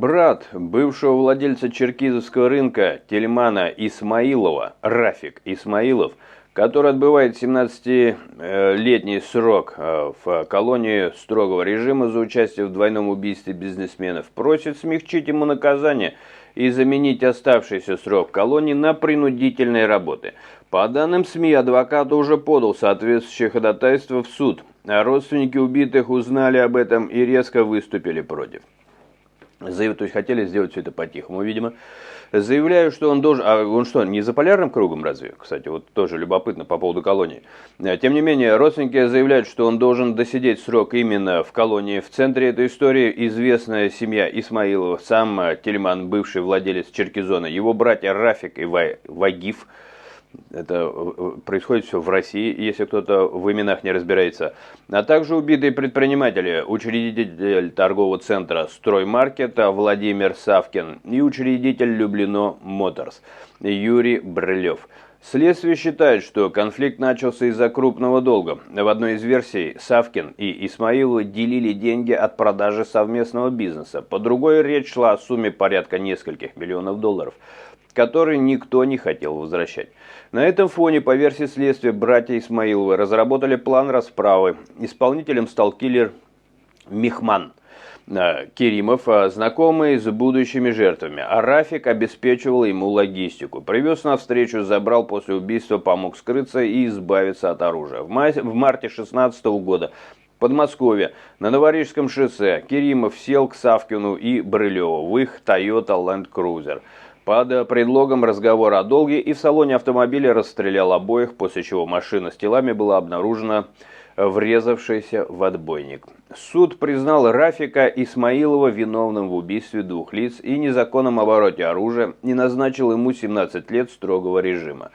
Брат бывшего владельца черкизовского рынка Тельмана Исмаилова, Рафик Исмаилов, который отбывает 17-летний срок в колонии строгого режима за участие в двойном убийстве бизнесменов, просит смягчить ему наказание и заменить оставшийся срок в колонии на принудительные работы. По данным СМИ, адвокат уже подал соответствующее ходатайство в суд, а родственники убитых узнали об этом и резко выступили против. То есть хотели сделать все это по-тихому, видимо. Заявляю, что он должен... А он что, не за полярным кругом разве? Кстати, вот тоже любопытно по поводу колонии. Тем не менее, родственники заявляют, что он должен досидеть срок именно в колонии. В центре этой истории известная семья Исмаилова, сам Тельман, бывший владелец Черкизона, его братья Рафик и Вагиф. Это происходит все в России, если кто-то в именах не разбирается. А также убитые предприниматели, учредитель торгового центра «Строймаркета» Владимир Савкин и учредитель «Люблино Моторс» Юрий Брылев. Следствие считает, что конфликт начался из-за крупного долга. В одной из версий Савкин и Исмаилов делили деньги от продажи совместного бизнеса. По другой речь шла о сумме порядка нескольких миллионов долларов, который никто не хотел возвращать. На этом фоне, по версии следствия, братья Исмаиловы разработали план расправы. Исполнителем стал киллер Мехман Керимов, знакомый с будущими жертвами, а Рафик обеспечивал ему логистику. Привез на встречу, забрал после убийства, помог скрыться и избавиться от оружия. В марте 2016 года в Подмосковье на Новорижском шоссе Керимов сел к Савкину и Брылеву в их Toyota Land Cruiser. Под предлогом разговора о долге и в салоне автомобиля расстрелял обоих, после чего машина с телами была обнаружена, врезавшаяся в отбойник. Суд признал Рафика Исмаилова виновным в убийстве двух лиц и незаконном обороте оружия и назначил ему 17 лет строгого режима.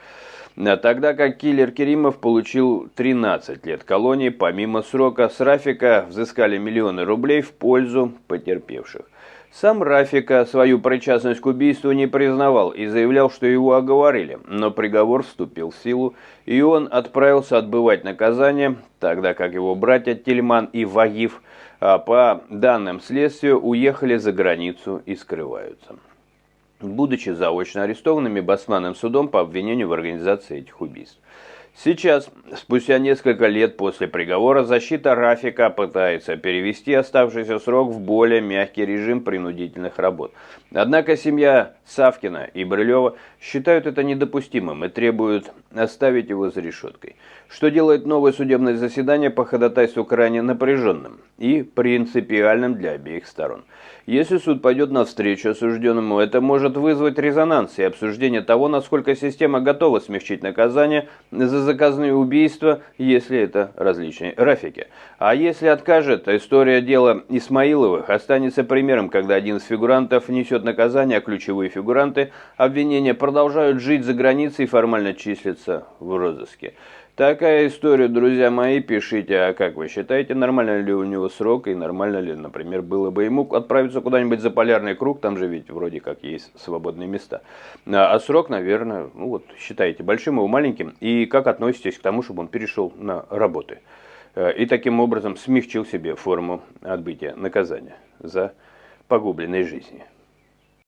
Тогда как киллер Керимов получил 13 лет колонии. Помимо срока, с Рафика взыскали миллионы рублей в пользу потерпевших. Сам Рафика свою причастность к убийству не признавал и заявлял, что его оговорили, но приговор вступил в силу, и он отправился отбывать наказание, тогда как его братья Тельман и Вагиф, по данным следствия, уехали за границу и скрываются, будучи заочно арестованными Басманным судом по обвинению в организации этих убийств. Сейчас, спустя несколько лет после приговора, защита Рафика пытается перевести оставшийся срок в более мягкий режим принудительных работ. Однако семья Савкина и Брылева считают это недопустимым и требуют оставить его за решеткой, что делает новое судебное заседание по ходатайству крайне напряженным и принципиальным для обеих сторон. Если суд пойдет навстречу осужденному, это может вызвать резонанс и обсуждение того, насколько система готова смягчить наказание за заказные убийства, если это различные Рафики. А если откажет, история дела Исмаиловых останется примером, когда один из фигурантов несет наказание, а ключевые фигуранты обвинения продолжают жить за границей и формально числятся в розыске. Такая история, друзья мои, пишите, а как вы считаете, нормально ли у него срок и нормально ли, например, было бы ему отправиться куда-нибудь за полярный круг, там же ведь вроде как есть свободные места. А срок, наверное, ну вот считаете большим или маленьким, и как относитесь к тому, чтобы он перешел на работы и таким образом смягчил себе форму отбытия наказания за погубленные жизни.